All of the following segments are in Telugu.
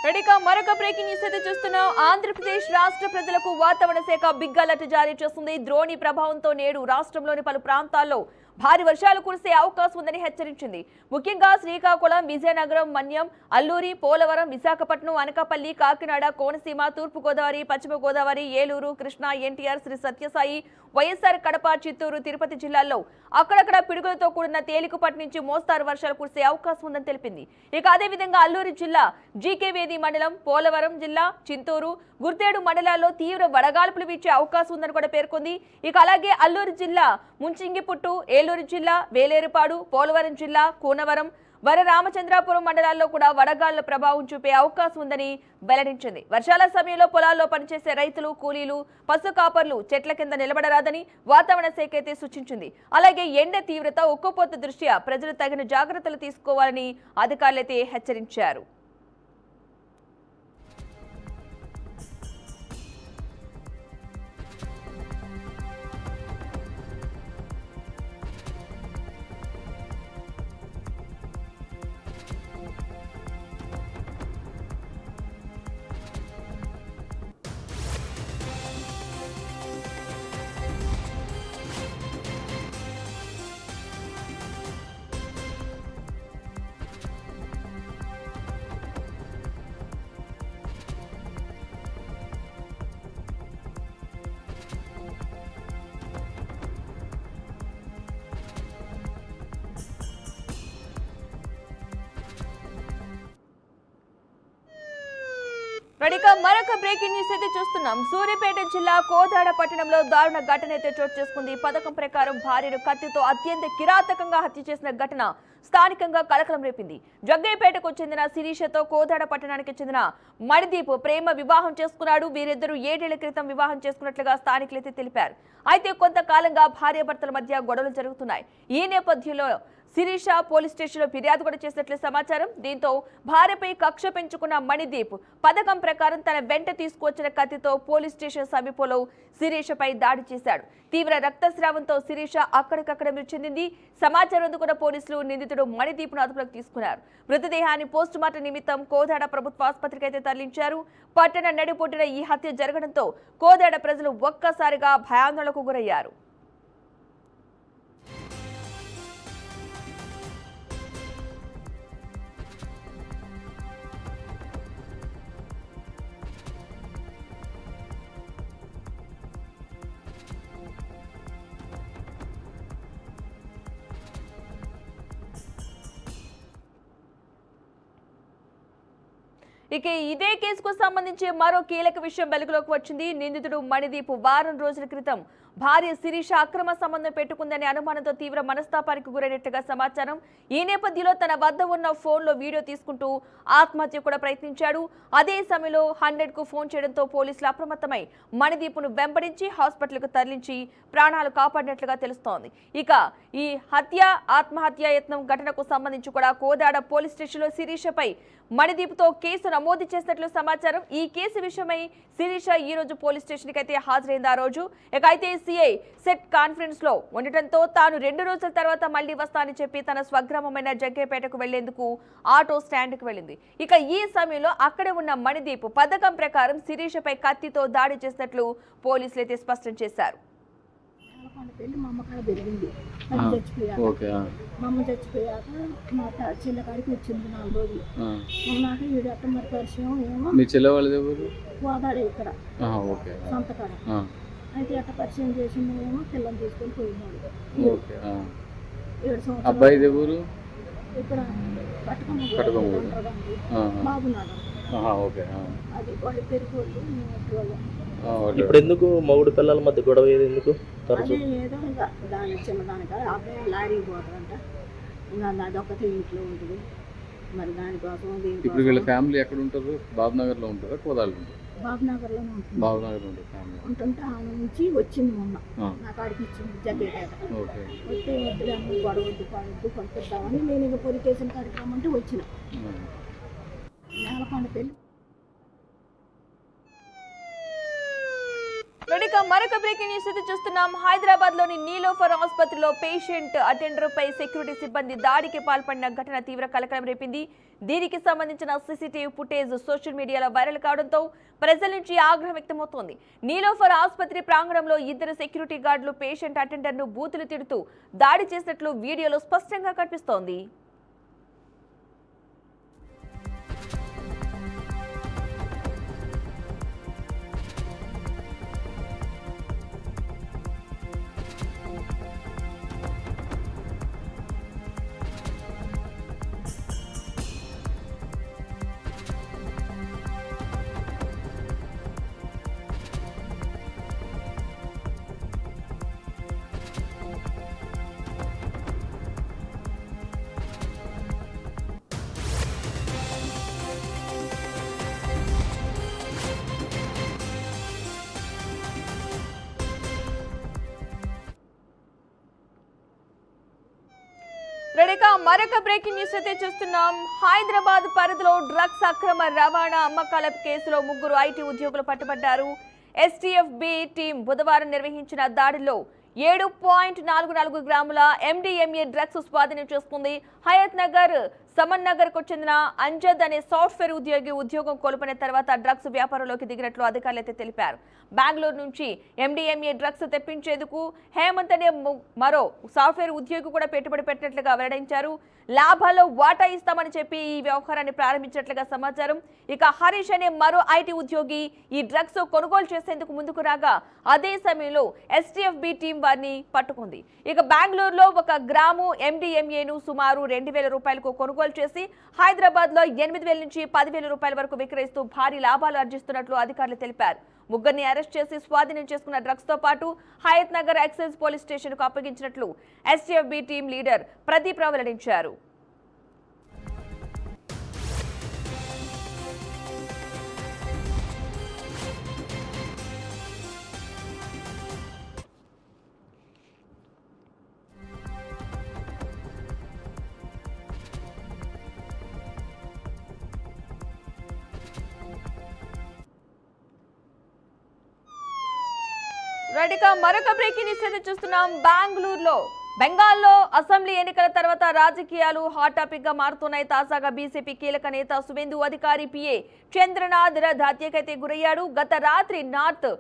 రెడీగా మరొక బ్రేకింగ్ న్యూస్ అయితే చూస్తున్నాం. ఆంధ్రప్రదేశ్ రాష్ట్ర ప్రజలకు వాతావరణ శాఖ బిగ్ అలర్ట్ జారీ చేస్తుంది. ద్రోణి ప్రభావంతో నేడు రాష్ట్రంలోని పలు ప్రాంతాల్లో భారీ వర్షాలు కురిసే అవకాశం ఉందని హెచ్చరించింది. ముఖ్యంగా శ్రీకాకుళం, విజయనగరం, మన్యం, అల్లూరి, పోలవరం, విశాఖపట్నం, అనకాపల్లి, కాకినాడ, కోనసీమ, తూర్పుగోదావరి, పశ్చిమ గోదావరి, ఏలూరు, కృష్ణా, ఎన్టీఆర్, శ్రీ సత్యసాయి, వైఎస్ఆర్ కడప, చిత్తూరు, తిరుపతి జిల్లాల్లో అక్కడక్కడ పిడుగులతో కూడిన తేలికపాటి నుంచి మోస్తారు వర్షాలు కురిసే అవకాశం ఉందని తెలిపింది. ఇక అదేవిధంగా అల్లూరి జిల్లా జీకేవేది మండలం, పోలవరం జిల్లా చింతూరు, గుర్తేడు మండలాల్లో తీవ్ర వడగాల్పులు వీచే అవకాశం ఉందని కూడా పేర్కొంది. ఇక అలాగే అల్లూరు జిల్లా ముంచింగిపుట్టు, ఏలూరు జిల్లా వేలేరుపాడు, పోలవరం జిల్లా కూనవరం, వరరామచంద్రాపురం మండలాల్లో కూడా వడగాళ్ల ప్రభావం చూపే అవకాశం ఉందని వెల్లడించింది. వర్షాల సమయంలో పొలాల్లో పనిచేసే రైతులు, కూలీలు, పశు కాపర్లు చెట్ల కింద నిలబడరాదని వాతావరణ శాఖ అయితే సూచించింది. అలాగే ఎండ తీవ్రత, ఉక్కపోత దృష్ట్యా ప్రజలు తగిన జాగ్రత్తలు తీసుకోవాలని అధికారులైతే హెచ్చరించారు. రెడీగా మరొక బ్రేకింగ్ న్యూస్ అయితే చూస్తున్నాం. సూర్యాపేట జిల్లా కోదాడ పట్టణంలో దారుణ ఘటన అయితే చోటు చేసుకుంది. పథకం ప్రకారం భార్యను కత్తితో అత్యంత కిరాతకంగా హత్య చేసిన ఘటన స్థానికంగా కలకలం రేపింది. జగ్గయ్యపేటకు చెందిన శిరీషతో కోదాడ పట్టణానికి చెందిన మణిదీప్ ప్రేమ వివాహం చేసుకున్నాడు. వీరిద్దరూ 7 ఏళ్ల క్రితం వివాహం చేసుకున్నట్లుగా స్థానికులైతే తెలిపారు. అయితే కొంతకాలంగా భార్యాభర్తల మధ్య గొడవలు జరుగుతున్నాయి. ఈ నేపథ్యంలో శిరీష పోలీస్ స్టేషన్లో ఫిర్యాదు కూడా చేసినట్లు సమాచారం. దీంతో భార్యపై కక్ష పెంచుకున్న మణిదీప్ పథకం ప్రకారం తన వెంట తీసుకువచ్చిన కత్తితో పోలీస్ స్టేషన్ సమీపంలో శిరీషపై దాడి చేశాడు. తీవ్ర రక్తస్రావంతో శిరీష అక్కడికక్కడ మృతి చెందింది. సమాచారం అందుకున్న పోలీసులు నిందితుడు మణిదీప్ను అదుపులోకి తీసుకున్నారు. మృతదేహాన్ని పోస్టుమార్టం నిమిత్తం కోదాడ ప్రభుత్వ ఆసుపత్రికి అయితే తరలించారు. పట్టణ నడిపొట్టిన ఈ హత్య జరగడంతో కోదాడ ప్రజలు ఒక్కసారిగా భయాందోళనకు గురయ్యారు. ఇక ఇదే కేసుకు సంబంధించి మరో కీలక విషయం వెలుగులోకి వచ్చింది. నిందితుడు మణిదీప్ వారం రోజుల క్రితం భార్య శిరీష అక్రమ సంబంధం పెట్టుకుందనే అనుమానంతో తీవ్ర మనస్తాపానికి గురైనట్టుగా సమాచారం. ఈ నేపథ్యంలో తన వద్ద ఉన్న ఫోన్లో వీడియో తీసుకుంటూ ఆత్మహత్య కూడా ప్రయత్నించాడు. అదే సమయంలో 100కు ఫోన్ చేయడంతో పోలీసులు అప్రమత్తమై మణిదీప్ను వెంబడించి హాస్పిటల్కు తరలించి ప్రాణాలు కాపాడినట్లుగా తెలుస్తోంది. ఇక ఈ ఆత్మహత్య యత్నం ఘటనకు సంబంధించి కూడా కోదాడ పోలీస్ స్టేషన్లో శిరీషపై మణిదీప్తో కేసు నమోదు చేసినట్లు సమాచారం. ఈ కేసు విషయమై శిరీష ఈ రోజు పోలీస్ స్టేషన్కి అయితే హాజరైంది. ఆ రోజు అయితే సిఐ సెట్ కాన్ఫరెన్స్ లో ఉండటంతో తాను 2 రోజుల తర్వాత మళ్లీ వస్తానని చెప్పి తన స్వగ్రామమైన జగ్గయ్యపేటకు వెళ్లేందుకు ఆటో స్టాండ్ కు వెళ్ళింది. ఇక ఈ సమయంలో అక్కడే ఉన్న మణిదీప్ పథకం ప్రకారం శిరీషపై కత్తితో దాడి చేసినట్లు పోలీసులు అయితే స్పష్టం చేశారు. మా అమ్మ కాడ పెరిగింది. అది చచ్చిపోయాక మా అమ్మ చచ్చిపోయాక మా చెల్లె కాడికి వచ్చింది 4 రోజులు. నాకు వీడు అట్ట మరి పరిచయం ఏమో మీ చెల్లె వాళ్ళది ఎవరు? పోదాడే ఇక్కడ సొంత కాడ. అయితే అట్ట పరిచయం చేసింది ఏమో పిల్లలు తీసుకొని పోయినాడు. 7 సంవత్సరాలు. అబ్బాయి ఎవరు? ఇక్కడ బాబునాడు. అది వాళ్ళు పెరిగిపోయి ఇప్పుడు ఎందుకు మౌడు పిల్లల మధ్య గొడవ ఎందుకు? అదే ఏదో దాని చిన్నదానిక అబ్బాయి లారీకి పోతాడంట. ఇంకా అదొక్కటే ఇంట్లో ఉంటుంది. మరి దానికోసం ఇప్పుడు వీళ్ళ ఫ్యామిలీ ఎక్కడ ఉంటారు? బాబునగర్ లో ఉంటారా? కోదాళ్ళు ఉంటారు? బాబునగర్లోనే ఉంటుంది. బాబునగర్ ఉంటుంటే ఆమె నుంచి వచ్చింది మొన్న నా కాడికి ఇచ్చింది జగ్గయ్యపేట. వస్తే వద్దులమ్మ గొడవద్దు పడవద్దు పంపిద్దామని నేను ఇక పోలీస్ స్టేషన్ కాడికి రమ్మంటే వచ్చిన. నేలకొండ పెళ్ళి రైట్ మరొక బ్రేకింగ్ న్యూస్ అయితే చూస్తున్నాం. హైదరాబాద్ లోని నీలోఫర్ ఆసుపత్రిలో పేషెంట్ అటెండర్ పై సెక్యూరిటీ సిబ్బంది దాడికి పాల్పడిన ఘటన తీవ్ర కలకలం రేపింది. దీనికి సంబంధించిన సీసీటీవీ ఫుటేజ్ సోషల్ మీడియాలో వైరల్ కావడంతో ప్రజల నుంచి ఆగ్రహం వ్యక్తమవుతోంది. నీలోఫర్ ఆసుపత్రి ప్రాంగణంలో ఇద్దరు సెక్యూరిటీ గార్డులు పేషెంట్ అటెండర్ ను బూతులు తిడుతూ దాడి చేసినట్లు వీడియోలో స్పష్టంగా కనిపిస్తోంది. రెడీగా మరొక బ్రేకింగ్ న్యూస్ అయితే చూస్తున్నాం. హైదరాబాద్ పరిధిలో డ్రగ్స్ అక్రమ రవాణా అమ్మకాల కేసులో ముగ్గురు ఐటీ ఉద్యోగులు పట్టుబడ్డారు. ఎస్టీఎఫ్బి టీం బుధవారం నిర్వహించిన దాడిలో 7.44 గ్రాముల MDMA డ్రగ్స్ స్వాధీనం చేసుకుంది. హయత్ నగర్ సమన్ నగర్ కు చెందిన అంజద్ అనే సాఫ్ట్వేర్ ఉద్యోగం కోల్పోయిన తర్వాత డ్రగ్స్ వ్యాపారంలోకి దిగినట్లు అధికారులు అయితే తెలిపారు. బెంగళూరు నుంచి MDMA డ్రగ్స్ తెప్పించేందుకు హేమంత్ అనే మరో సాఫ్ట్వేర్ ఉద్యోగి కూడా పెట్టుబడి పెట్టినట్లుగా వెల్లడించారు. లాభాల్లో వాటా ఇస్తామని చెప్పి ఈ వ్యవహారాన్ని ప్రారంభించినట్లుగా సమాచారం. ఇక హరీష్ అనే మరో ఐటీ ఉద్యోగి ఈ డ్రగ్స్ కొనుగోలు చేసేందుకు ముందుకు రాగా అదే సమయంలో STFB టీం వారిని పట్టుకుంది. ఇక బెంగళూరులో 1 గ్రాము MDMAను సుమారు 2,000 రూపాయలకు కొనుగోలు చేసి హైదరాబాద్ లో 8,000 నుంచి 10,000 రూపాయల వరకు విక్రయిస్తూ భారీ లాభాలు ఆర్జిస్తున్నట్లు అధికారులు తెలిపారు. ముగ్గురిని అరెస్ట్ చేసి స్వాధీనం చేసుకున్న డ్రగ్స్ తో పాటు Hayathnagar excise police station కు అప్పగించినట్లు STFB team leader Pradeep Rao వెల్లడించారు. రెడీగా మరొక బ్రేకింగ్ న్యూస్ అయితే చూస్తున్నాం. బెంగాల్లో అసెంబ్లీ ఎన్నికల తర్వాత రాజకీయాలు హాట్ టాపిక్ గా మారుతున్నాయి. తాజాగా బీజేపీ కీలక నేత సువేందు అధికారి పిఏ చంద్రనాథ్ రథ్ హత్యకైతే గురయ్యాడు. గత రాత్రి నార్త్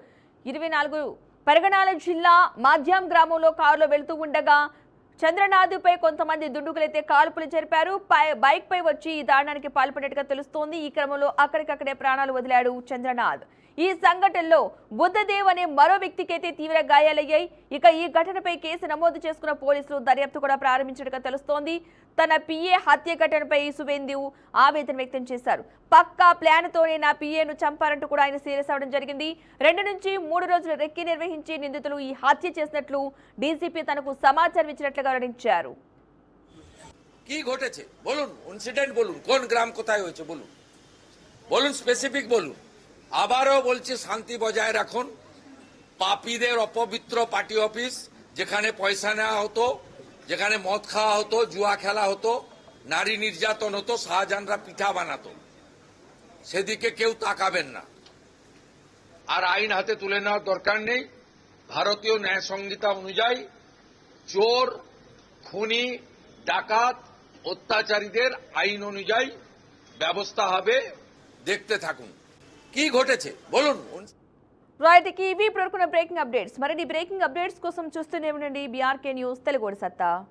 24 పరగణాల జిల్లా మాధ్యం గ్రామంలో కారులో వెళుతూ ఉండగా చంద్రనాథ్ పై కొంతమంది దుండుగులైతే కాల్పులు జరిపారు. బైక్ పై వచ్చి ఈ దారుణానికి పాల్పడినట్టుగా తెలుస్తోంది. ఈ క్రమంలో అక్కడికక్కడే ప్రాణాలు వదిలాడు చంద్రనాథ్. ఈ సంఘటనలో బుద్ధదేవ్ అనే మరో వ్యక్తికైతే తీవ్ర గాయాలయ్యాయి. ఇక ఈ ఘటనపై కేసు నమోదు చేసుకున్న పోలీసులు దర్యాప్తు కూడా ప్రారంభించినట్టుగా తెలుస్తోంది. తన పిఏ హత్య ఘటనపై సువేందు ఆవేదన వ్యక్తం చేశారు. పక్కా ప్లాన్ తోనే నా పిఏను చంపారంటూ కూడా ఆయన సీరియస్ అవడం జరిగింది. 2 నుంచి 3 రోజులు రెక్కి నిర్వహించి నిందితులు ఈ హత్య చేసినట్లు డీసీపీ తనకు సమాచారం ఇచ్చినట్లుగా వెల్లడించారు. কি ঘটেছে বলুন, ইনসিডেন্ট বলুন, কোন গ্রাম কোথায় হয়েছে বলুন, বলুন স্পেসিফিক বলুন। আবারও বলছি শান্তি বজায় রাখুন। পাপীদের অপবিত্র পার্টি অফিস, যেখানে পয়সা নেওয়া হতো, যেখানে মদ খাওয়া হতো, জুয়া খেলা হতো, নারী নির্যাতন হতো, শাহজাহানরা পিঠা বানাতো, সেদিকে কেউ তাকাবেন না। আর আইন হাতে তুলে নেওয়ার দরকার নেই। ভারতীয় ন্যায় সংহিতা অনুযায়ী চোর, খুনি, ডাকাত, অত্যাচারীদের আইন অনুযায়ী ব্যবস্থা হবে। দেখতে থাকুন কি ঘটেছে বলুন। రైట్ ఇవి ఇప్పుడు బ్రేకింగ్ అప్డేట్స్. మరిన్ని బ్రేకింగ్ అప్డేట్స్ కోసం చూస్తూనే ఉండండి BRK న్యూస్ తెలుగు సత్తా.